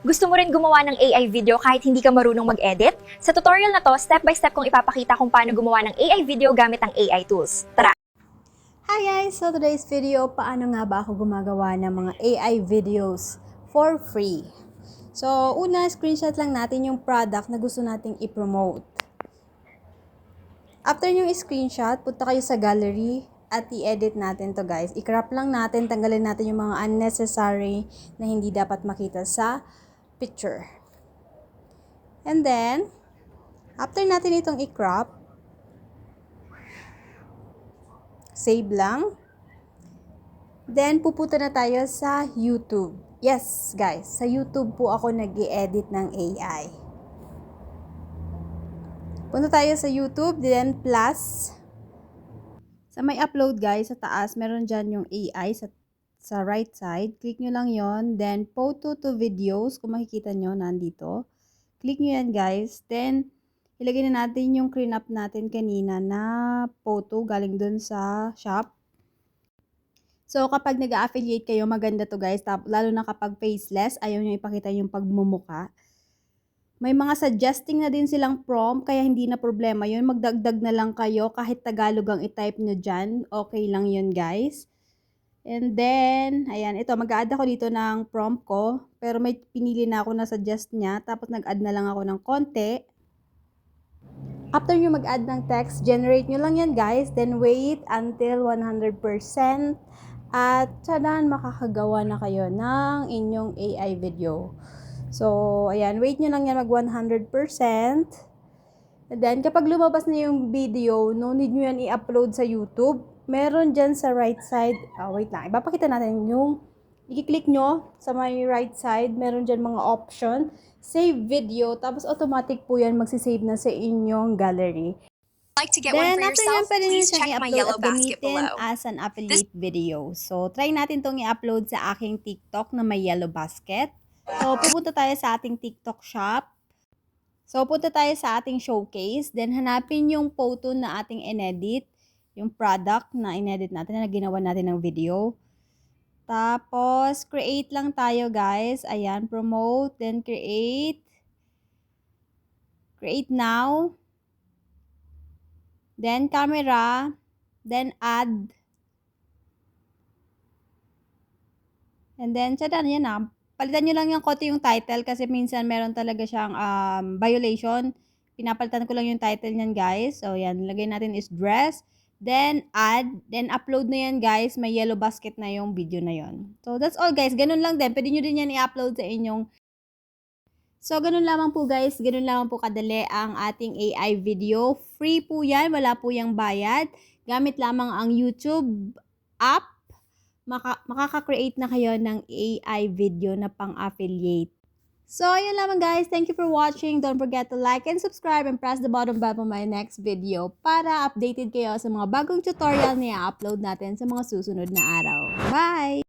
Gusto mo rin gumawa ng AI video kahit hindi ka marunong mag-edit? Sa tutorial na to, step-by-step kong ipapakita kung paano gumawa ng AI video gamit ang AI tools. Tara! Hi guys! So today's video, paano nga ba ako gumagawa ng mga AI videos for free? So una, screenshot lang natin yung product na gusto nating i-promote. After yung screenshot, punta kayo sa gallery at i-edit natin to guys. I-crop lang natin, tanggalin natin yung mga unnecessary na hindi dapat makita sa picture. And then, after natin itong i-crop, save lang. Then, pupunta na tayo sa YouTube. Yes, guys, sa YouTube po ako nag-i-edit ng AI. Punta tayo sa YouTube, then plus. Sa may upload guys, sa taas, meron dyan yung AI sa right side. Click nyo lang yon. Then, photo to videos. Kung makikita nyo, nandito. Click nyo yan guys. Then, ilagay na natin yung clean up natin kanina na photo galing dun sa shop. So, kapag nag-affiliate kayo, maganda to guys. Lalo na kapag faceless, ayaw nyo ipakita yung pagmumuka. May mga suggesting na din silang prompt, kaya hindi na problema yun. Magdagdag na lang kayo, kahit Tagalog ang i-type nyo dyan. Okay lang yun guys. And then, ayan, ito, mag-add ako dito ng prompt ko. Pero may pinili na ako na suggest niya. Tapos nag-add na lang ako ng konti. After nyo mag-add ng text, generate nyo lang yan guys. Then wait until 100%. At tsadan, makakagawa na kayo ng inyong AI video. So, ayan, wait nyo lang yan mag 100%. And then, kapag lumabas na yung video, no need nyo yan i-upload sa YouTube. Meron dyan sa right side, wait lang, ipapakita natin yung, i-click nyo sa may right side, meron dyan mga option, save video, tapos automatic po yan magsisave na sa inyong gallery. Like to get one for yourself? Please check my yellow basket below. As an affiliate video. So, try natin tong i-upload sa aking TikTok na may yellow basket. So, pupunta tayo sa ating TikTok shop. So, punta tayo sa ating showcase. Then, hanapin yung photo na ating inedit. Yung product na inedit natin, na ginawa natin ng video. Tapos, create lang tayo, guys. Ayan, promote, then create. Create now. Then, camera. Then, add. And then, tsadan, yan na. Palitan nyo lang yung konti yung title kasi minsan meron talaga siyang violation. Pinapalitan ko lang yung title niyan, guys. So, yan. Lagay natin is dress. Then, add. Then, upload na yan, guys. May yellow basket na yung video na yon. So, that's all, guys. Ganun lang din. Pwede nyo din yan i-upload sa inyong. So, ganun lamang po, guys. Ganun lamang po kadali ang ating AI video. Free po yan. Wala po yung bayad. Gamit lamang ang YouTube app. Makaka-create na kayo ng AI video na pang-affiliate. So, ayun lamang guys. Thank you for watching. Don't forget to like and subscribe and press the bottom bell for my next video para updated kayo sa mga bagong tutorial na i-upload natin sa mga susunod na araw. Bye!